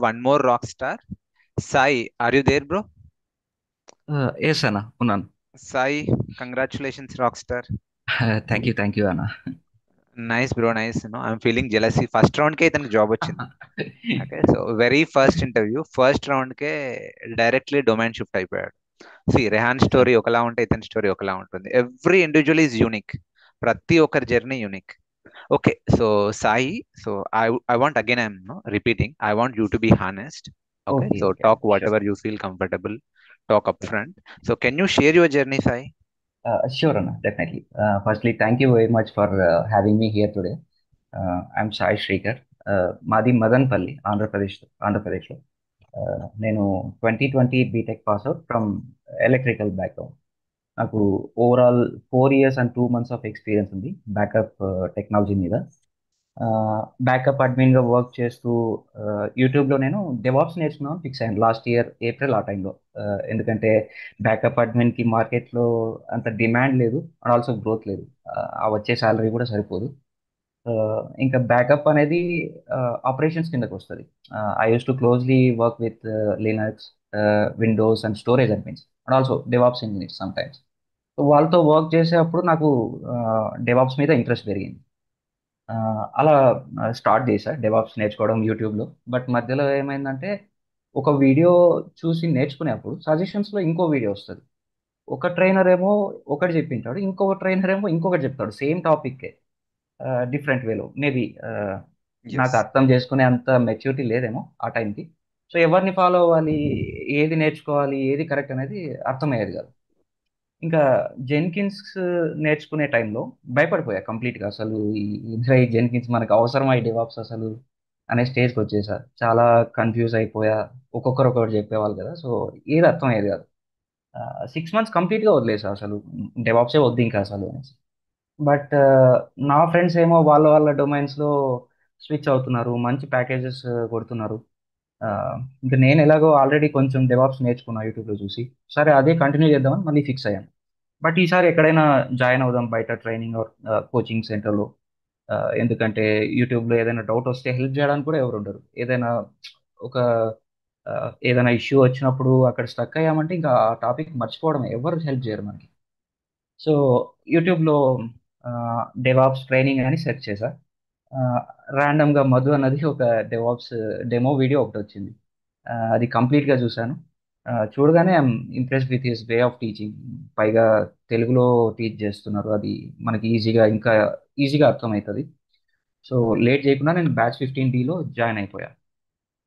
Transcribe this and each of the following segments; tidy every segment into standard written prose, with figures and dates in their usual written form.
one more rock star. Sai, are you there, bro? Yes అన్న ఉన్నాను. Sai, congratulations, rock star. Thank you అన్న. Nice, bro. Nice. I'm feeling jealousy. First round ke ఇతనికి job వచ్చింది. Okay, so very first interview, first round కే directly domain shift అయిపోయాడు. Rehan story ఒకలా ఉంటే ఇతని story ఒకలా ఉంటుంది. Every individual is unique. ప్రతి ఒక్కరి journey unique. Okay, so Sai, so I want again I'm repeating, I want you to be honest. Okay, okay so okay talk what sure. Ever you feel comfortable, talk up front. So can you share your journey, Sai? Sure అన్న, definitely. Firstly thank you very much for having me here today. I'm Sai Srikar. మాది మదన్పల్లి, ఆంధ్రప్రదేశ్లో. నేను 2020 BTech pass out from electrical background. నాకు overall 4 years and 2 months of experience ఉంది backup technology మీద. Backup అడ్మిన్గా work చేస్తూ యూట్యూబ్లో నేను డెవాప్స్ నేర్చుకున్నాను ఫిక్స్ అయ్యాను లాస్ట్ ఇయర్ ఏప్రిల్ ఆ టైంలో. ఎందుకంటే బ్యాకప్ అడ్మిన్కి మార్కెట్లో అంత డిమాండ్ లేదు, అండ్ ఆల్సో గ్రోత్ లేదు. ఆ వచ్చే శాలరీ కూడా సరిపోదు. ఇంకా బ్యాకప్ అనేది ఆపరేషన్స్ కిందకి వస్తుంది. I use to closely work with Linux, Windows and storage admins, and also DevOps engineers some times. So వాళ్ళతో వర్క్ చేసేటప్పుడు నాకు డెవాప్స్ మీద ఇంట్రెస్ట్ పెరిగింది. ఆ, అలా స్టార్ట్ చేశా డెవాప్స్ నేర్చుకోవడం యూట్యూబ్లో. బట్ మధ్యలో ఏమైందంటే ఒక వీడియో చూసి నేర్చుకునేప్పుడు సజెషన్స్లో ఇంకో వీడియో వస్తుంది. ఒక ట్రైనర్ ఏమో ఒకటి చెప్పింటాడు, ఇంకొక ట్రైనర్ ఏమో ఇంకొకటి చెప్తాడు సేమ్ టాపిక్కే, డిఫరెంట్ వేలో. మేబీ నాకు ఎస్. అర్థం చేసుకునే అంత మెచ్యూరిటీ లేదేమో ఆ టైంకి. సో ఎవరిని ఫాలో అవ్వాలి, ఏది నేర్చుకోవాలి, ఏది కరెక్ట్ అనేది అర్థమయ్యేది కాదు. ఇంకా జెన్కిన్స్ నేర్చుకునే టైంలో భయపడిపోయా కంప్లీట్గా. అసలు ఈ జెన్కిన్స్ మనకు అవసరమా, ఈ డెవాప్స్ అసలు అనే స్టేజ్కి వచ్చేసా. చాలా కన్ఫ్యూజ్ అయిపోయా. ఒక్కొక్కరు ఒక్కొక్కటి చెప్పేవాళ్ళు కదా, సో ఏది అర్థమయ్యేది కాదు. 6 months కంప్లీట్గా వదిలేసా అసలు, డెవాప్సే వద్దు ఇంకా అసలు అనేసి. బట్ నా ఫ్రెండ్స్ ఏమో వాళ్ళ వాళ్ళ డొమైన్స్లో స్విచ్ అవుతున్నారు, మంచి ప్యాకేజెస్ కొడుతున్నారు. ఆ, ఇంకా నేను ఎలాగో ఆల్రెడీ కొంచెం డెవాప్స్ నేర్చుకున్నా యూట్యూబ్లో చూసి, సరే అదే కంటిన్యూ చేద్దామని మళ్ళీ ఫిక్స్ అయ్యాను. బట్ ఈసారి ఎక్కడైనా జాయిన్ అవుదాం బయట ట్రైనింగ్ ఆర్ కోచింగ్ సెంటర్లో. ఎందుకంటే యూట్యూబ్లో ఏదైనా డౌట్ వస్తే హెల్ప్ చేయడానికి కూడా ఎవరు ఉండరు. ఏదైనా ఒక ఆ, ఏదైనా ఇష్యూ వచ్చినప్పుడు అక్కడ స్టక్ అయ్యామంటే ఇంకా ఆ టాపిక్ మర్చిపోవడం, ఎవరు హెల్ప్ చేయరు మనకి. సో యూట్యూబ్లో డెవాప్స్ ట్రైనింగ్ అని సెర్చ్ చేశా. ర్యాండమ్గా మధు అన్నది ఒక డెవాప్స్ డెమో వీడియో ఒకటి వచ్చింది. అది కంప్లీట్గా చూశాను. చూడగానే I'm impressed with his way of teaching. పైగా తెలుగులో టీచ్ చేస్తున్నారు, అది మనకి ఈజీగా, ఇంకా ఈజీగా అర్థమవుతుంది. సో లేట్ చేయకుండా నేను బ్యాచ్ 15Dలో జాయిన్ అయిపోయా.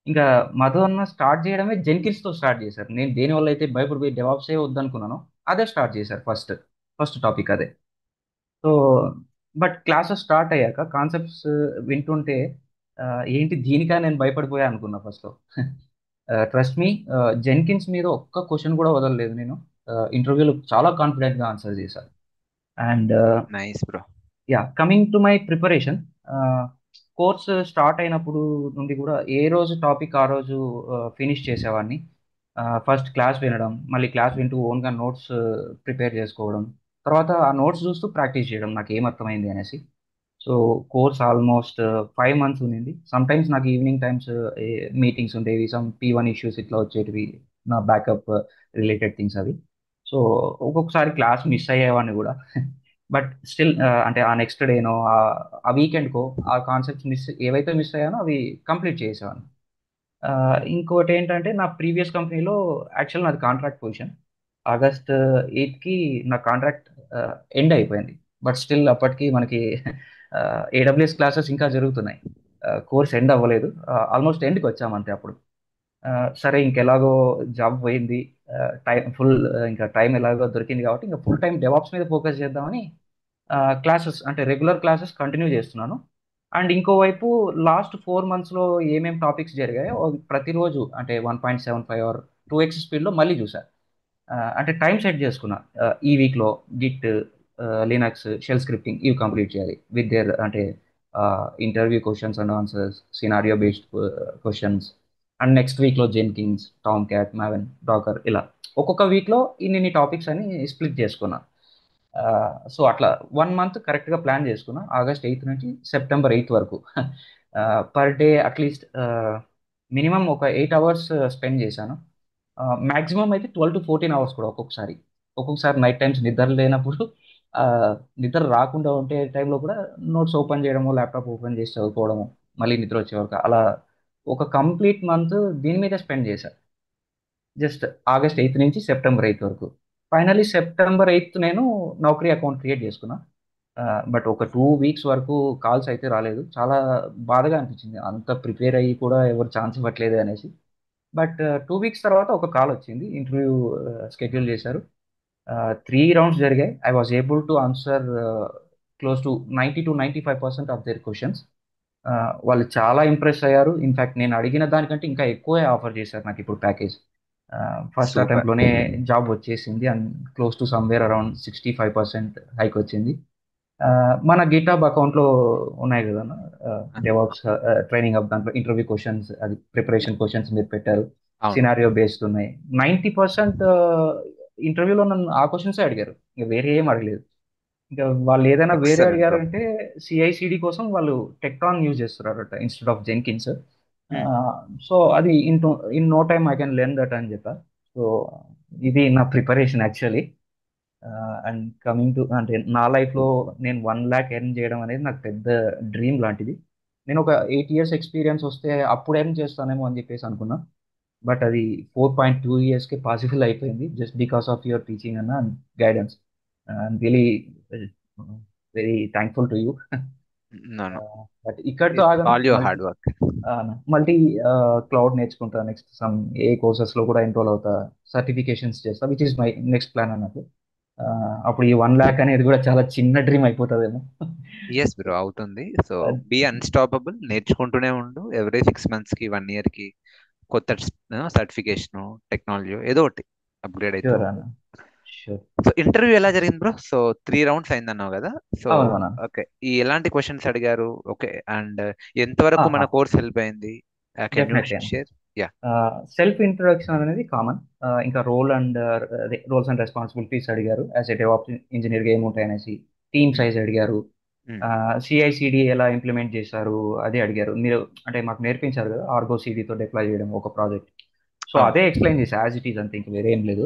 ఇంకా మధు అన్న స్టార్ట్ చేయడమే జెన్కిన్స్తో స్టార్ట్ చేశారు. నేను దేనివల్ల అయితే భయపడిపోయి డెవాప్సే వద్దనుకున్నానో అదే స్టార్ట్ చేశారు ఫస్ట్. ఫస్ట్ టాపిక్ అదే. సో బట్ క్లాసెస్ స్టార్ట్ అయ్యాక కాన్సెప్ట్స్ వింటుంటే ఆ, ఏంటి దీనికా నేను భయపడిపోయా అనుకున్నా ఫస్ట్లో. ట్రస్ట్ మీ, జెన్కిన్స్ మీద ఒక్క క్వశ్చన్ కూడా వదలలేదు నేను. ఇంటర్వ్యూలో చాలా కాన్ఫిడెంట్గా ఆన్సర్ చేశాను. And nice, bro. Yeah, coming to my preparation. Course start అయినప్పుడు నుండి కూడా ఏ రోజు టాపిక్ ఆ రోజు ఫినిష్ చేసేవాడిని. ఫస్ట్ క్లాస్ వినడం, మళ్ళీ క్లాస్ వింటూ ఓన్గా నోట్స్ ప్రిపేర్ చేసుకోవడం, తర్వాత ఆ నోట్స్ చూస్తూ ప్రాక్టీస్ చేయడం నాకు ఏమర్థమైంది అనేసి. సో కోర్స్ ఆల్మోస్ట్ 5 months ఉన్నింది. సమ్ టైమ్స్ నాకు ఈవినింగ్ టైమ్స్ మీటింగ్స్ ఉండేవి, సమ్ P1 ఇష్యూస్ ఇట్లా వచ్చేటివి, నా బ్యాకప్ రిలేటెడ్ థింగ్స్ అవి. సో ఒక్కొక్కసారి క్లాస్ మిస్ అయ్యేవాడిని కూడా. బట్ స్టిల్ అంటే ఆ నెక్స్ట్ డేనో ఆ వీకెండ్కో ఆ కాన్సెప్ట్స్ ఏవైతే మిస్ అయ్యానో అవి కంప్లీట్ చేసేవాడిని. ఇంకోటి ఏంటంటే నా ప్రీవియస్ కంపెనీలో యాక్చువల్ నాది కాంట్రాక్ట్ పొజిషన్. ఆగస్ట్ 8కి నా కాంట్రాక్ట్ ఎండ్ అయిపోయింది. బట్ స్టిల్ అప్పటికి మనకి ఏడబ్ల్యూఎస్ క్లాసెస్ ఇంకా జరుగుతున్నాయి. కోర్స్ ఎండ్ అవ్వలేదు. ఆల్మోస్ట్ ఎండ్కి వచ్చామంతే అప్పుడు. ఆ, సరే ఇంకెలాగో జాబ్ పోయింది, టైం ఫుల్, ఇంకా టైం ఎలాగో దొరికింది కాబట్టి ఇంకా ఫుల్ టైం డెవాప్స్ మీద ఫోకస్ చేద్దామని క్లాసెస్ అంటే రెగ్యులర్ క్లాసెస్ కంటిన్యూ చేస్తున్నాను. అండ్ ఇంకోవైపు లాస్ట్ 4 monthsలో ఏమేమి టాపిక్స్ జరిగాయో అవి ప్రతిరోజు అంటే 1.75 ఆర్ 2x స్పీడ్లో మళ్ళీ చూసా. అంటే టైం సెట్ చేసుకున్నా. ఈ వీక్లో గిట్, లినక్స్, షెల్ స్క్రిప్టింగ్ ఇవి కంప్లీట్ చేయాలి విత్ దేర్ అంటే interview questions and answers, scenario based questions. And next వీక్లో Jenkins, Tomcat, Maven, Docker, ఇలా ఒక్కొక్క వీక్లో ఇన్ని టాపిక్స్ అని స్ప్లిట్ చేసుకున్నా. సో అట్లా 1 month కరెక్ట్గా ప్లాన్ చేసుకున్నా, ఆగస్ట్ 8 నుంచి సెప్టెంబర్ 8 వరకు. పర్ డే అట్లీస్ట్ మినిమం ఒక 8 అవర్స్ స్పెండ్ చేశాను. మాక్సిమం అయితే 12 to 14 అవర్స్ కూడా ఒక్కొక్కసారి. ఒక్కొక్కసారి నైట్ టైమ్స్ నిద్ర లేనప్పుడు ఆ, నిద్ర రాకుండా ఉంటే టైంలో కూడా నోట్స్ ఓపెన్ చేయడము, ల్యాప్టాప్ ఓపెన్ చేసి చదువుకోవడము, మళ్ళీ నిద్ర వచ్చే వరకు అలా ఒక కంప్లీట్ మంత్ దీని మీద స్పెండ్ చేశాను. జస్ట్ August 8 నుంచి September 8 వరకు. ఫైనలీ September 8 నేను నౌకరీ అకౌంట్ క్రియేట్ చేసుకున్నా. బట్ ఒక 2 వీక్స్ వరకు కాల్స్ అయితే రాలేదు. చాలా బాధగా అనిపించింది, అంత ప్రిపేర్ అయ్యి కూడా ఎవరు ఛాన్స్ ఇవ్వట్లేదు అనేసి. బట్ 2 వీక్స్ తర్వాత ఒక కాల్ వచ్చింది, ఇంటర్వ్యూ షెడ్యూల్ చేశారు. 3 రౌండ్స్ జరిగాయి. I was able to answer close to 90 to 95% of their questions. వాళ్ళు చాలా ఇంప్రెస్ అయ్యారు. ఇన్ఫాక్ట్ నేను అడిగిన దానికంటే ఇంకా ఎక్కువే ఆఫర్ చేశారు నాకు ఇప్పుడు ప్యాకేజ్. First super. అటెంప్ట్లోనే జాబ్ వచ్చేసింది and close to somewhere around 65% hike వచ్చింది. ఆ, మన గిటాబ్ అకౌంట్లో ఉన్నాయి కదా, డెవాప్స్ ట్రైనింగ్ అప్ దాంట్లో ఇంటర్వ్యూ క్వశ్చన్స్, అది ప్రిపరేషన్ క్వశ్చన్స్ మీరు పెట్టారు. అవును. సినారియో బేస్డ్ ఉన్నాయి. 90% ఇంటర్వ్యూలో నన్ను ఆ క్వశ్చన్సే అడిగారు, ఇంకా వేరే ఏం అడగలేదు. ఇంకా వాళ్ళు ఏదైనా వేరే ఎక్సలెంట్ బ్రో. అడిగారంటే సిఐసిడి కోసం వాళ్ళు టెక్టాన్ యూజ్ చేస్తున్నారట ఇన్స్టెడ్ ఆఫ్ జెన్కిన్స్. సో అది in no time I can learn that అని చెప్పా. సో ఇది నా preparation actually. And coming to అంటే నా లైఫ్లో నేను 1 lakh ఎర్న్ చేయడం అనేది నాకు పెద్ద డ్రీమ్ లాంటిది. నేను ఒక 8 years ఎక్స్పీరియన్స్ వస్తే అప్పుడు ఎర్న్ చేస్తానేమో అని చెప్పేసి అనుకున్నా. బట్ అది 4.2 yearsకి పాసిబుల్ అయిపోయింది just because of your teaching అన్న guidance. Really very thankful to you. No no, but ఇక్కడితో ఇట్స్ ఆగను. All your multi hard work. Multi cloud నేర్చుకుంటా, నెక్స్ట్ సమ్ ఏ కోర్సెస్లో కూడా ఎన్రోల్ అవుతా, సర్టిఫికేషన్స్ చేస్తా, which is my next plan అన్నట్టు. అప్పుడు ఈ 1 lakh అనేది కూడా చాలా చిన్న డ్రీమ్ అయిపోతుందేమో. ఎస్ బ్రో, అవుతుంది. సో బీ అన్స్టాపబుల్, నేర్చుకుంటూనే ఉండు. ఎవ్రీ 6 months కి 1 year కి కొత్త సర్టిఫికేషన్, టెక్నాలజీ ఏదో ఒకటి అప్గ్రేడ్ అవుతూ షూర్ ఉండు. అన్న, షూర్. సో ఇంటర్వ్యూ ఎలా జరిగింది బ్రో? సో 3 rounds అయిందన్నావు కదా. సో అవును అన్న. ఓకే, ఈ ఎలాంటి క్వశ్చన్స్ అడిగారు? ఓకే, అండ్ ఎంతవరకు మన కోర్స్ హెల్ప్ అయింది? Can you definitely. Share? Yeah. Self introduction అనేది కామన్. ఇంకా రోల్స్ అండ్ రెస్పాన్సిబిలిటీస్ అడిగారు. యాజ్ ఎ డెవాప్స్ ఇంజనీర్గా ఏముంటాయి అనేసి. టీమ్ సైజ్ అడిగారు. సిఐసిడి ఎలా ఇంప్లిమెంట్ చేశారు అది అడిగారు. మీరు అంటే మాకు నేర్పించారు కదా ఆర్గో సిడితో డిప్లాయ్ చేయడం ఒక ప్రాజెక్ట్. సో అవును. అదే ఎక్స్ప్లెయిన్ చేసి యాజ్ ఇట్ ఈస్ అంతే, ఇంక వేరే ఏం లేదు.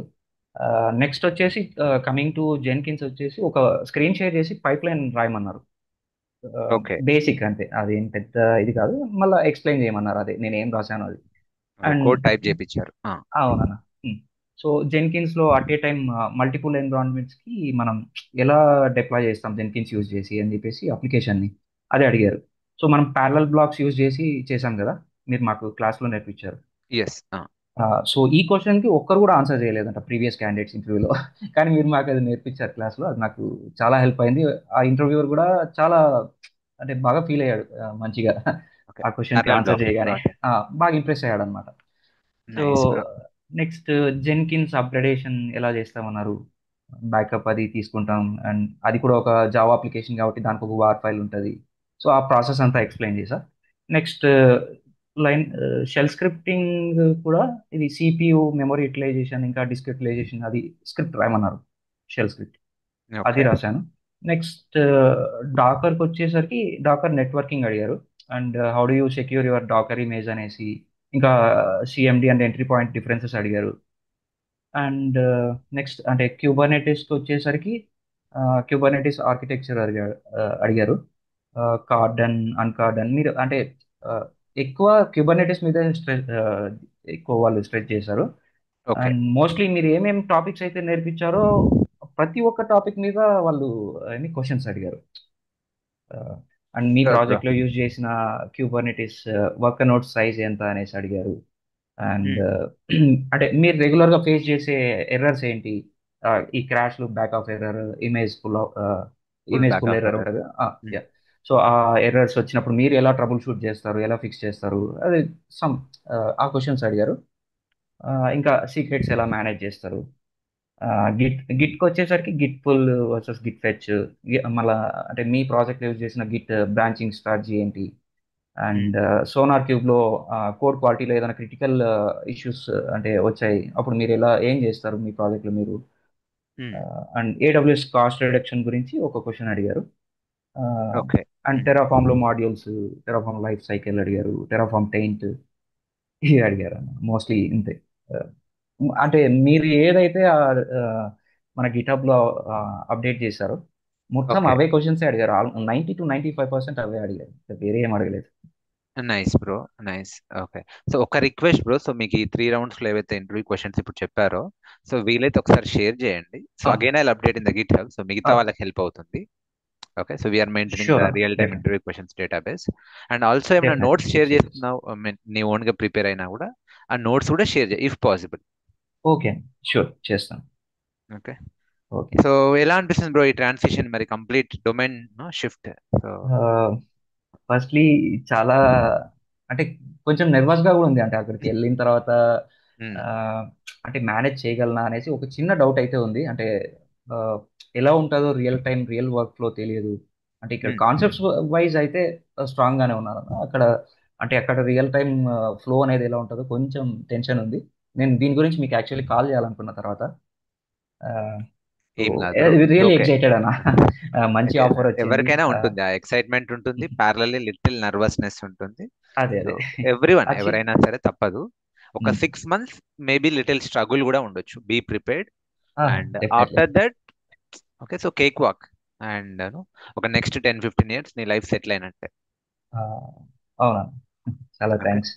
నెక్స్ట్ వచ్చేసి కమింగ్ టు జెన్కిన్స్ వచ్చేసి ఒక స్క్రీన్ షేర్ చేసి పైప్ లైన్ రాయమన్నారు. ఓకే. బేసిక్ అంతే, అదేం పెద్ద ఇది కాదు. మళ్ళీ ఎక్స్ప్లెయిన్ చేయమన్నారు, అదే నేను ఏం రాశాను అది. అండ్ కోడ్ టైప్ చేపించారు. అవునన్నా. సో జెన్కిన్స్ లో at a time multiple environments కి మనం ఎలా డిప్లాయ్ చేస్తాం జెన్కిన్స్ యూజ్ చేసి అని చెప్పేసి అప్లికేషన్ ని అదే అడిగారు. సో మనం ప్యారలల్ బ్లాక్స్ యూజ్ చేసి చేసాం కదా, మీరు మాకు క్లాస్ లో నేర్పించారు. ఎస్. సో ఈ క్వశ్చన్ కి ఒక్కరు కూడా ఆన్సర్ చేయలేదంట ప్రీవియస్ క్యాండిడేట్స్ ఇంటర్వ్యూలో. కానీ మీరు మాకు అది నేర్పించారు క్లాస్ లో, అది నాకు చాలా హెల్ప్ అయింది. ఆ ఇంటర్వ్యూవర్ కూడా చాలా అంటే బాగా ఫీల్ అయ్యాడు, మంచిగా ఓకే. ఆ క్వశ్చన్ కి ప్యారలల్ ఆన్సర్ బ్లాక్. చేయగానే. ఓకే. బాగా ఇంప్రెస్ అయ్యాడు అనమాట. So nice bro. Next Jenkins upgradation ఎలా చేస్తామన్నారు. బ్యాకప్ అది తీసుకుంటాం అండ్ అది కూడా ఒక జావా అప్లికేషన్ కాబట్టి దానికి ఒక వార్ ఫైల్ ఉంటుంది. సో ఆ ప్రాసెస్ అంతా ఎక్స్ప్లెయిన్ చేశా. నెక్స్ట్ లైన్ షెల్ స్క్రిప్టింగ్ కూడా, ఇది సిపియు మెమరీ యూటిలైజేషన్ ఇంకా డిస్క్ యూటిలైజేషన్ అది స్క్రిప్ట్ రాయమన్నారు, షెల్ స్క్రిప్ట్. అది ఓకే. రాశాను. నెక్స్ట్ డాకర్కి వచ్చేసరికి డాకర్ నెట్వర్కింగ్ అడిగారు. And how do you secure your Docker image అనేసి, ఇంకా CMD and entry point differences అడిగారు. అండ్ నెక్స్ట్ అంటే క్యూబర్నెటిస్కి వచ్చేసరికి క్యూబర్నెటిస్ ఆర్కిటెక్చర్ అడిగారు. కార్డన్ అన్కార్డన్ మీరు అంటే ఆ, ఎక్కువ క్యూబర్నెటిస్ మీద ఎక్కువ వాళ్ళు స్ట్రెచ్ చేశారు. ఓకే. అండ్ మోస్ట్లీ మీరు ఏమేమి టాపిక్స్ అయితే నేర్పించారో ప్రతి ఒక్క టాపిక్ మీద వాళ్ళు ఎన్ని క్వశ్చన్స్ అడిగారు. And me sure bro. ప్రాజెక్ట్లో యూజ్ చేసిన క్యూబర్నెటిస్ వర్క్ నోట్ సైజ్ ఎంత అనేసి అడిగారు. అండ్ అంటే మీరు రెగ్యులర్గా ఫేస్ చేసే ఎర్రర్స్ ఏంటి. ఈ క్రాష్లు, back off error, image full full image full backup error error. ఉంటుంది. యా. సో ఆ ఎర్రర్స్ వచ్చినప్పుడు మీరు ఎలా ట్రబుల్ షూట్ చేస్తారు, ఎలా ఫిక్స్ చేస్తారు, అది సమ్ ఆ క్వశ్చన్స్ అడిగారు. ఇంకా సీక్రెట్స్ ఎలా మేనేజ్ చేస్తారు. గిట్కి వచ్చేసరికి Git pull versus Git fetch, మళ్ళా అంటే మీ ప్రాజెక్ట్ యూజ్ చేసిన గిట్ బ్రాంచింగ్ స్ట్రాటజీ ఏంటి. అండ్ సోనార్ క్యూబ్లో కోడ్ క్వాలిటీలో ఏదైనా క్రిటికల్ ఇష్యూస్ అంటే వచ్చాయి, అప్పుడు మీరు ఎలా ఏం చేస్తారు మీ ప్రాజెక్ట్లో మీరు. అండ్ ఏడబ్ల్యూఎస్ కాస్ట్ రిడక్షన్ గురించి ఒక క్వశ్చన్ అడిగారు. ఓకే. అండ్ టెరాఫామ్లో మాడ్యూల్స్, టెరాఫామ్ లైఫ్ సైకిల్ అడిగారు, టెరాఫామ్ టెయింట్. ఇవి అడిగారు మోస్ట్లీ ఇంతే. ఆ, అంటే మీరు ఏదైతే మన గిటబ్ లో అప్డేట్ చేశారో మొత్తం ఓకే. అవే క్వశ్చన్స్ అడిగారు. 90 to 95% అవే అడిగారు, వేరే ఏం అడగలేదు. Nice bro. Nice. Okay. So ఒక రిక్వెస్ట్ బ్రో, సో మీకు ఈ 3 రౌండ్స్ లో ఏవైతే ఇంటర్వ్యూ క్వశ్చన్స్ ఇప్పుడు చెప్పారో, సో వీలైతే ఒకసారి షేర్ చేయండి. So again I update in the GitHub, so మిగతా వాళ్ళకి హెల్ప్ అవుతుంది. Okay. So we are maintaining the sure real time definite interview questions database. And also ఏమైనా డెఫినెట్ నోట్స్ షేర్ షేర్ చేస్తాను. చేస్తున్నావు, I mean, నీ own గా prepare అయినా కూడా ఆ నోట్స్ కూడా షేర్ చేయి ఇఫ్ పాసిబుల్. ఓకే, షూర్ చేస్తాను. ఓకే. ఓకే. సో ఎలా అనిపిస్తుంది బ్రో ఈ ట్రాన్సిషన్, మరి complete domain shift? So firstly చాలా, అంటే కొంచెం nervous గా కూడా ఉంది. అంటే అక్కడికి వెళ్ళిన తర్వాత ఆ, అంటే మేనేజ్ చేయగలనా అనేసి ఒక చిన్న డౌట్ అయితే ఉంది. అంటే ఆ, ఎలా ఉంటుందో రియల్ వర్క్ ఫ్లో తెలియదు. అంటే ఇక్కడ కాన్సెప్ట్స్ వైజ్ అయితే స్ట్రాంగ్ గానే ఉన్నాను. అక్కడ అంటే అక్కడ రియల్ టైం ఫ్లో అనేది ఎలా ఉంటుందో కొంచెం టెన్షన్ ఉంది. నేను దీని గురించి మీకు యాక్చువల్లీ కాల్ చేయాలనుకున్న తర్వాత. సో ఏం కాదు బ్రో, రియల్లీ ఓకే. ఎక్సైటెడ్ అన్న. మంచి ఆఫర్ వచ్చింది. ఎవరికైనా ఉంటుంది, ఆ ఎక్సైట్మెంట్ ఉంటుంది, ప్యారలల్లీ లిటిల్ నర్వస్నెస్ ఉంటుంది. అదే సో అదే. ఎవ్రీవన్, అచ్చి. ఎవరైనా సరే తప్పదు. ఒక 6 months మేబీ లిటిల్ స్ట్రగుల్ కూడా ఉండొచ్చు, be prepared. And definitely. After that, okay, so cake walk. And ఒక నెక్స్ట్ 10-15 years నీ లైఫ్ సెటిల్ అయినట్టే. అవునా, చాలా ఓకే. థ్యాంక్స్.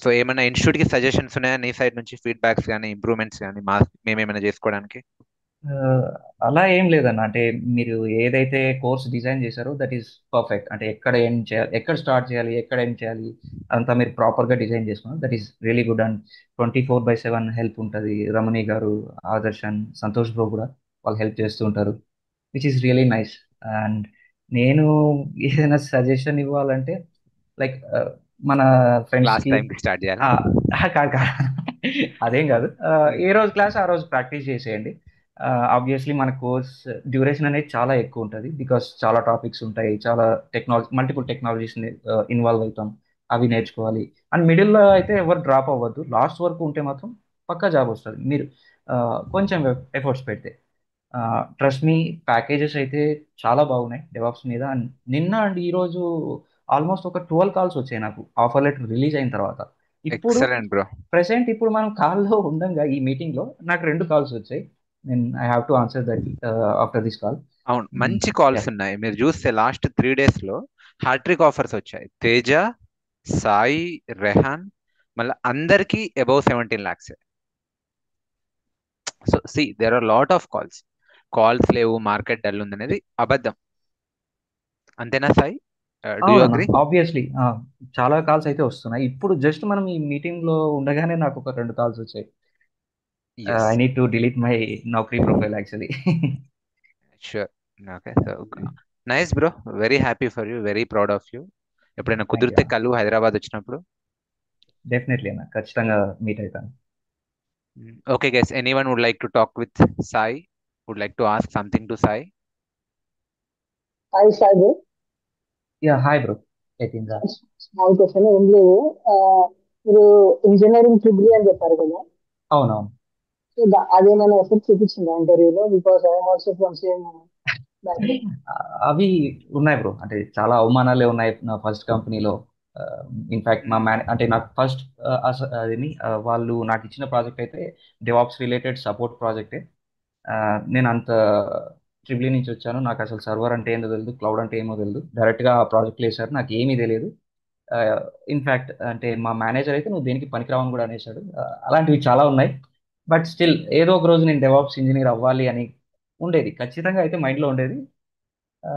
సో ఏమైనా ఇన్స్టిట్యూట్ కి సజెషన్స్ ఉన్నాయా నీ సైడ్ నుంచి, ఫీడ్బ్యాక్స్ కానీ ఇంప్రూవ్మెంట్స్ కానీ మేమేమైనా చేసుకోవడానికి? ఆ, అలా ఏం లేదన్న. అంటే మీరు ఏదైతే కోర్స్ డిజైన్ చేశారో దట్ ఈస్ పర్ఫెక్ట్. అంటే ఎక్కడ ఎండ్ చేయాలి, ఎక్కడ స్టార్ట్ చేయాలి, ఎక్కడ ఎండ్ చేయాలి, అంతా మీరు ప్రాపర్గా డిజైన్ చేసుకున్నారు. That is really good. And 24/7 help ఉంటుంది. రమణి గారు, ఆదర్శన్, సంతోష్ బ్రో కూడా వాళ్ళు హెల్ప్ చేస్తూ ఉంటారు, which is really nice. And నేను ఏదైనా సజెషన్ ఇవ్వాలంటే లైక్ మన క్లాస్ ఫ్రెండ్స్కి. టైంకి స్టార్ట్ చేయాలా? కాదు కాదు, అదేం కాదు. ఉమ్, ఏ రోజు క్లాస్ ఆ రోజు ప్రాక్టీస్ చేసేయండి. ఆబ్వియస్లీ మన కోర్స్ డ్యూరేషన్ అనేది చాలా ఎక్కువ ఉంటుంది, బికాస్ చాలా టాపిక్స్ ఉంటాయి, చాలా మల్టిపుల్ టెక్నాలజీస్ ఇన్వాల్వ్ అవుతాం, అవి ఉమ్. నేర్చుకోవాలి. అండ్ మిడిల్లో అయితే ఎవరు డ్రాప్ అవ్వద్దు. లాస్ట్ వరకు ఉంటే మాత్రం పక్కా జాబ్ వస్తుంది, మీరు ఆ, కొంచెం ఎఫర్ట్స్ పెడితే. ట్రస్ట్ మీ, ప్యాకేజెస్ అయితే చాలా బాగున్నాయి డెవాప్స్ మీద. అండ్ నిన్న అండ్ ఈరోజు ఆల్మోస్ట్ ఒక 12 కాల్స్ వచ్చాయి నాకు ఆఫర్ లెటర్ రిలీజ్ అయిన తర్వాత. ఇప్పుడు ఎక్సలెంట్ బ్రో. ప్రెసెంట్ ఇప్పుడు మనం కాల్లో ఉండంగా ఈ మీటింగ్లో నాకు 2 కాల్స్ వచ్చాయి. నేను I have to answer that after this call. అవును, మంచి కాల్స్ ఉన్నాయి. మీరు చూస్తే లాస్ట్ 3 days లో హ్యాట్రిక్ ఆఫర్స్ వచ్చాయి. తేజ, సాయి, రెహాన్, మళ్ళీ అందరికి above 17 lakhs. So see there are lot of calls. Calls లేవు, మార్కెట్ డల్ ఉంది అనేది అబద్ధం. అంతేనా సాయి? డూ యూ అవునన్నా, అగ్రీ? ఆబ్వియస్లీ చాలా కాల్స్ అయితే వస్తున్నాయి. ఇప్పుడు జస్ట్ మనం ఈ మీటింగ్లో ఉండగానే నాకు ఒక 2 కాల్స్ వచ్చాయి. Yes. I need to delete my Naukri profile actually. Sure. Okay. So nice bro, very happy for you, very proud of you. ఎప్పుడైనా థ్యాంక్ యూ కుదిరితే అన్న. కలు హైదరాబాద్ వచ్చినప్పుడు. డెఫినెట్లీ అన్న, ఖచ్చితంగా మీట్ అవుతాను. Okay guys, anyone would like to talk with Sai, would like to ask something to Sai? Hi Sai. Yeah, hi bro. Yatindra. Small question ఏం లేదు. ఆ, మీరు ఇంజనీరింగ్ ట్రిపుల్ అని చెప్పారు కదా. అవునవును. సో అదేమైనా ఎఫెక్ట్ చూపించిందా ఇంటర్వ్యూలో? Because I'm also from same background. అవి ఉన్నాయి బ్రో. అంటే చాలా అవమానాలే ఉన్నాయి నా ఫస్ట్ కంపెనీలో. ఇన్ఫాక్ట్ మా అంటే నాకు ఫస్ట్ అదేమి వాళ్ళు నాకు ఇచ్చిన ప్రాజెక్ట్ అయితే డెవాప్స్ రిలేటెడ్ సపోర్ట్ ప్రాజెక్టే. నేను అంత ట్రిపుల్ నుంచి వచ్చాను, నాకు అసలు సర్వర్ అంటే ఏందో తెలియదు, క్లౌడ్ అంటే ఏమో తెలియదు. డైరెక్ట్గా ఆ ప్రాజెక్ట్లో వేశారు, నాకు ఏమీ తెలియదు. ఇన్ఫాక్ట్ అంటే మా మేనేజర్ అయితే నువ్వు దేనికి పనికిరావని కూడా అనేసాడు. అలాంటివి చాలా ఉన్నాయి. బట్ స్టిల్ ఏదో ఒక రోజు నేను డెవాప్స్ ఇంజనీర్ అవ్వాలి అని ఉండేది, ఖచ్చితంగా అయితే మైండ్లో ఉండేది. ఆ,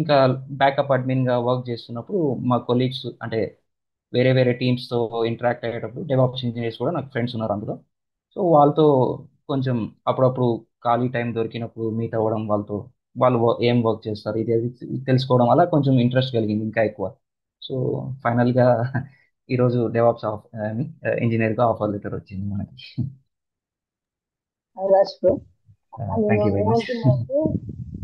ఇంకా బ్యాకప్ అడ్మిన్గా వర్క్ చేస్తున్నప్పుడు మా కొలీగ్స్ అంటే వేరే వేరే టీమ్స్తో ఇంటరాక్ట్ అయ్యేటప్పుడు డెవాప్స్ ఇంజనీర్స్ కూడా నాకు ఫ్రెండ్స్ ఉన్నారు అందులో. సో వాళ్ళతో కొంచెం అప్పుడప్పుడు ఖాళీ టైం దొరికినప్పుడు మీట్ అవ్వడం, వాళ్ళతో వాళ్ళు ఏం వర్క్ చేస్తారు ఇది అది తెలుసుకోవడం వల్ల కొంచెం ఇంట్రెస్ట్ కలిగింది ఇంకా ఎక్కువ. సో ఫైనల్గా ఈరోజు డెవాప్స్ ఇంజనీర్గా ఆఫర్ లెటర్ వచ్చింది మనకి. రాజ్ బ్రో, నేను థ్యాంక్ యూ వెరీ మచ్. ఏమంటున్నానంటే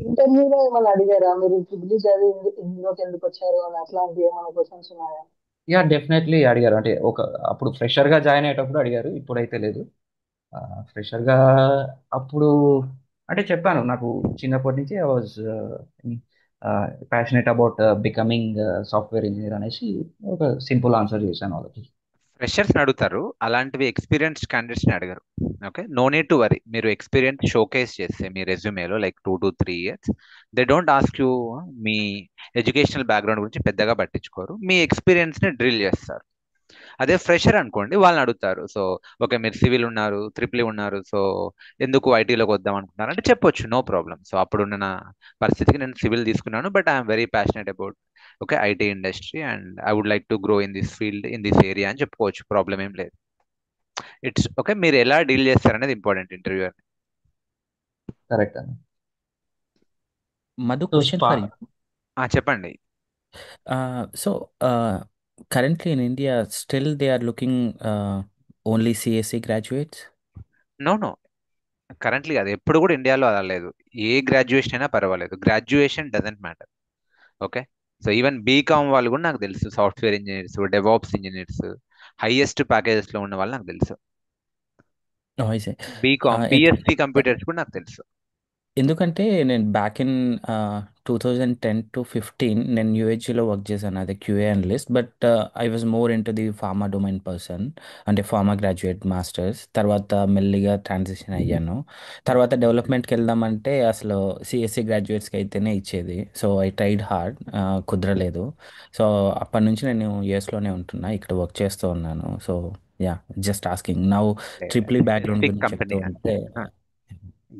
ఇంటర్వ్యూలో ఏమైనా అడిగారా మీరు ట్రిపుల్ చదివి ఇందులోకి ఎందుకు వచ్చారు అని, అట్లాంటి ఏమైనా క్వశ్చన్స్ ఉన్నాయా? యా, డెఫినెట్లీ అడిగారు. అంటే అప్పుడు ఫ్రెషర్గా జాయిన్ అయ్యేటప్పుడు అడిగారు, ఇప్పుడైతే లేదు. ఫ్రెషర్గా అప్పుడు అంటే చెప్పాను, నాకు చిన్నప్పటి నుంచి I was passionate about becoming software engineer అనేసి ఒక సింపుల్ ఆన్సర్ చేశాను వాళ్ళకి. ఫ్రెషర్స్ అడుగుతారు, అలాంటివి ఎక్స్పీరియన్స్డ్ క్యాండిడేట్స్ ని అడగరు. Okay, no need to worry. మీరు ఎక్స్పీరియన్స్ షోకేస్ చేస్తే మీ రెజ్యూమేలో like 2 to 3 years, they don't ask you మీ ఎడ్యుకేషనల్ బ్యాక్గ్రౌండ్ గురించి పెద్దగా పట్టించుకోరు, మీ ఎక్స్పీరియన్స్ ని డ్రిల్ చేస్తారు. అదే ఫ్రెషర్ అనుకోండి, వాళ్ళని అడుగుతారు. సో ఓకే, మీరు సివిల్ ఉన్నారు, ట్రిపుల్ ఉన్నారు, సో ఎందుకు ఐటీలోకి వద్దాం అనుకుంటున్నారు అంటే చెప్పొచ్చు, నో ప్రాబ్లం. సో అప్పుడున్న నా పరిస్థితికి నేను సివిల్ తీసుకున్నాను, but I'm very passionate about okay IT industry and I would like to grow in this field in this area అని చెప్పుకోవచ్చు, ప్రాబ్లం ఏం లేదు. ఇట్స్ ఓకే, మీరు ఎలా డీల్ చేస్తారనేది ఇంపార్టెంట్ ఇంటర్వ్యూ. కరెక్ట్ అండి. Madhu, so question for you. చెప్పండి. So, currently in India, still they are looking only CSE graduates? No no, currently కాదు, ఎప్పుడు కూడా ఇండియాలో అలా లేదు. ఏ గ్రాడ్యుయేషన్ అయినా పర్వాలేదు, graduation doesn't matter. Okay, so even BCom వాళ్ళు కూడా నాకు తెలుసు, software engineers, DevOps engineers, highest packages లో ఉన్న వాళ్ళు నాకు తెలుసు. Oh, I see. BCom It, BSc computers కూడా నాకు తెలుసు. ఎందుకంటే నేను బ్యాక్ ఇన్ 2010 to 2015 నేను యూహెచ్లో వర్క్ చేశాను అది QA analyst. But I was more in to the pharma domain person, అంటే ఫార్మా గ్రాడ్యుయేట్ మాస్టర్స్. తర్వాత మెల్లిగా ట్రాన్సిషన్ అయ్యాను. తర్వాత డెవలప్మెంట్కి వెళ్దామంటే అసలు సిఎస్సి గ్రాడ్యుయేట్స్కి అయితేనే ఇచ్చేది. సో ఐ ట్రైడ్ హార్డ్, కుదరలేదు. సో అప్పటి నుంచి నేను యూఎస్లోనే ఉంటున్నా, ఇక్కడ వర్క్ చేస్తూ ఉన్నాను. So yeah, just asking now triple background specific గురించి చెప్తూ కంపెనీ. ఉంటే.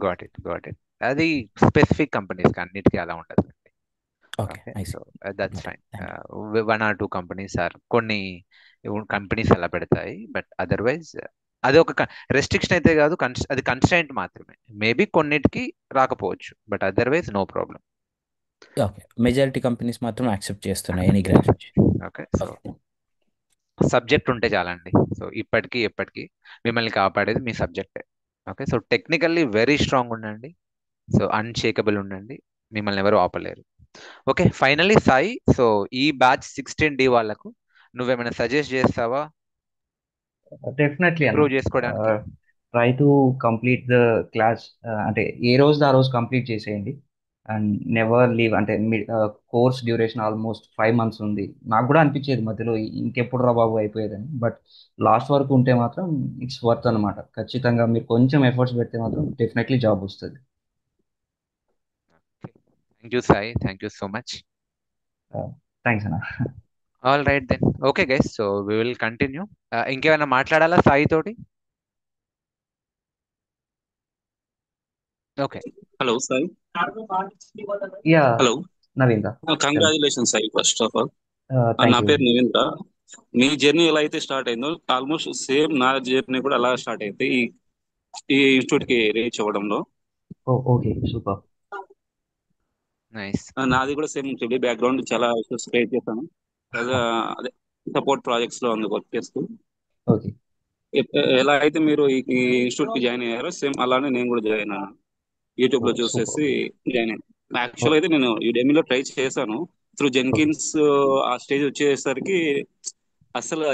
Got it, got it. అది స్పెసిఫిక్ కంపెనీస్ అన్నిటికీ అలా ఉండదు. Okay, okay, I so see. That's okay, fine. Thank 1 or 2 companies or కొన్ని కంపెనీస్ అలా పెడతాయి, బట్ అదర్వైజ్ అది ఒక రెస్ట్రిక్షన్ అయితే కాదు, అది కన్స్ట్రైంట్ మాత్రమే. మేబీ కొన్నిటికి రాకపోవచ్చు, but otherwise no problem. Okay, majority companies మాత్రం యాక్సెప్ట్ చేస్తున్నాయి any graduation. Okay, so okay, subject ఉంటే చాలండి. సో ఇప్పటికీ ఎప్పటికీ మిమ్మల్ని కాపాడేది మీ సబ్జెక్టే. Okay, so technically very strong ఉండండి, సో అన్షేకబుల్ ఉండండి, మిమ్మల్ని ఎవరు ఆపలేరు. ఓకే, ఫైనల్లీ సాయి, సో ఈ బ్యాచ్ 16D వాళ్ళకు నువ్వేమైనా సజెస్ట్ చేస్తావా డెఫినెట్లీ అన్న, ఇంప్రూవ్ చేసుకోవడానికి? Try to complete the class. అంటే ఏ రోజు ఆ రోజు కంప్లీట్ చేసేయండి అండ్ నెవర్ లీవ్. అంటే మీ కోర్స్ డ్యూరేషన్ ఆల్మోస్ట్ 5 months ఉంది. నాకు కూడా అనిపించేది మధ్యలో ఇంకెప్పుడు రా బాబు అయిపోయేదని, బట్ లాస్ట్ వరకు ఉంటే మాత్రం ఇట్స్ వర్త్ అనమాట. ఖచ్చితంగా మీరు కొంచెం ఎఫర్ట్స్ పెడితే మాత్రం డెఫినెట్లీ జాబ్ వస్తుంది. Thank you Sai, thank you so much. Thanks అన్న. All right then, okay guys, so we will continue. ఇంకేమైనా మాట్లాడాలా సాయి తోటి? Okay, hello Sai. Yeah hello, Navindra. Congratulation Sai. First of all నా థ్యాంక్ యూ. పేరు నవీంద్ర. మీ జర్నీ ఎలా అయితే స్టార్ట్ అయిందో ఆల్మోస్ట్ సేమ్ నా జర్నీ కూడా అలా స్టార్ట్ అయింది ఈ ఈ ఇన్స్టిట్యూట్ కి రీచ్ అవ్వడంలో. Okay, super. నైస్. నాది కూడా సేమ్ స్టడీ బ్యాక్గ్రౌండ్, చాలా ఇష్యూస్ ఫేస్ చేశాను. అదే సపోర్ట్ ప్రాజెక్ట్స్ లో అందుకు వర్క్ చేస్తూ. ఓకే, ఎలా అయితే మీరు ఈ ఇన్స్టిట్యూట్ కి జాయిన్ అయ్యారో సేమ్ అలానే నేను కూడా జాయిన్ అయ్యాను. యూట్యూబ్ లో సూపర్. చూసేసి జాయిన్ అయ్యాను. యాక్చువల్ అయితే నేను యుడెమీలో ట్రై చేశాను త్రూ జెన్కిన్స్. ఆ స్టేజ్ వచ్చేసరికి అసలు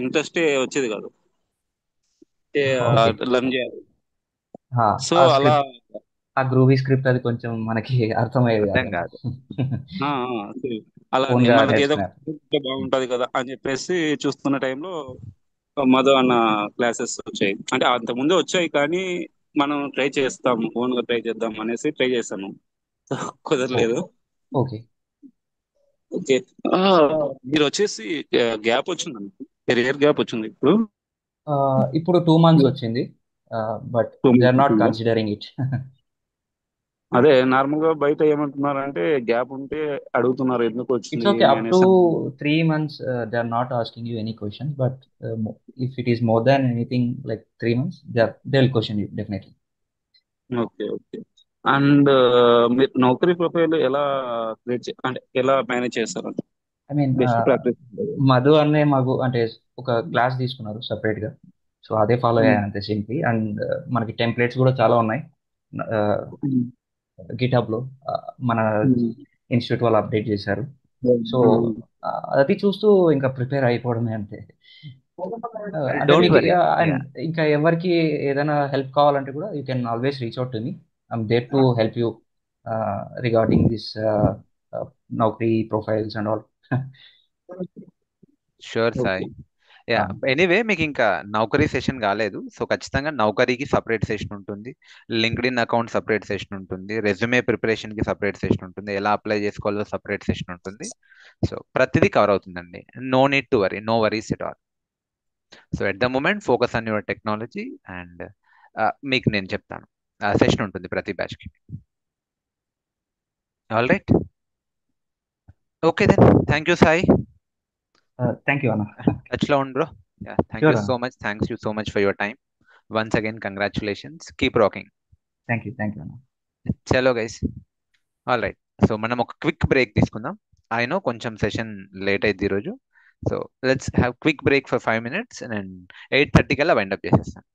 ఇంట్రెస్టే వచ్చేది కాదు లర్న్ చేయాలి. సో ఆ అలా స్క్రిప్ట్, ఆ గ్రూవీ స్క్రిప్ట్ అది కొంచెం మనకి అర్థమయ్యేది అర్థం కాదు. కాదు. ఆ, అలా ఓన్ గా మనకి ఏదో నేర్చుకున్నారు. బాగుంటది కదా అని చెప్పేసి చూస్తున్న టైంలో మధు అన్న క్లాసెస్ వచ్చాయి. అంటే అంత ముందే వచ్చాయి కానీ మనం ట్రై చేస్తాం, ఓన్ గా ట్రై చేద్దాం అనేసి ట్రై చేశాను. కుదరలేదు. ఓకే. ఓకే, మీరు వచ్చేసి గ్యాప్ వచ్చిందండి, కెరియర్ గ్యాప్ వచ్చింది ఇప్పుడు. ఇప్పుడు 2 months వచ్చింది, but they are not considering it. అదే నార్మల్ గా బయట ఏమంటున్నారంటే గ్యాప్ ఉంటే అడుగుతున్నారు ఎందుకు ఇట్స్ వచ్చింది ఓకే, ఏమి అప్ టు అనేసి. 3 months they are not asking you any questions, but if it is more than anything like 3 months they will question you definitely. Okay, okay. And మీరు నౌకరీ ప్రొఫైల్ ఎలా create అంటే ఎలా manage చేస్తారంటే I mean best practice? Madhu అనే మాకు అంటే ఒక class తీసుకున్నారు separate గా, సో అదే ఫాలో అయ్యాను అంతే సింప్లీ. అండ్ మనకి టెంప్లెట్స్ కూడా చాలా ఉన్నాయి గిట్హబ్ లో, మన ఇన్స్టిట్యూట్ వాళ్ళు అప్డేట్ చేశారు. సో అది చూస్తూ ఇంకా ప్రిపేర్ అయిపోవడమే అంతే. అంటే డోంట్ మీకు వరీ. and ఇంకా ఎవరికి ఏదైనా హెల్ప్ కావాలంటే కూడా you can always reach out to me. I'm there to help you regarding this Naukri profiles and all. Sure okay. Sai, yeah, anyway మీకు ఇంకా నౌకరీ సెషన్ కాలేదు, సో ఖచ్చితంగా నౌకరీకి సపరేట్ సెషన్ ఉంటుంది, LinkedIn account separate session ఉంటుంది, రెజ్యూమే ప్రిపరేషన్ కి separate session ఉంటుంది, ఎలా అప్లై చేసుకోవాలో సపరేట్ సెషన్ ఉంటుంది. సో ప్రతిదీ కవర్ అవుతుందండి. No need to worry, no worries at all. So at the moment focus on your technology and మీకు నేను చెప్తాను, సెషన్ ఉంటుంది ప్రతి బ్యాచ్కి. All right, okay then, thank you Sai. Thank you అన్న. టచ్లో ఉండు bro. Yeah, thank you Sure, so much, thanks you so much for your time. Once again congratulations, keep rocking. Thank you అన్న. చలో గైస్, ఆల్ రైట్. సో మనం ఒక quick break తీసుకుందాం. I know కొంచెం session late అయింది ఈరోజు, so let's have quick break for 5 minutes and 8:30 కల్లా wind up చేసేస్తాం.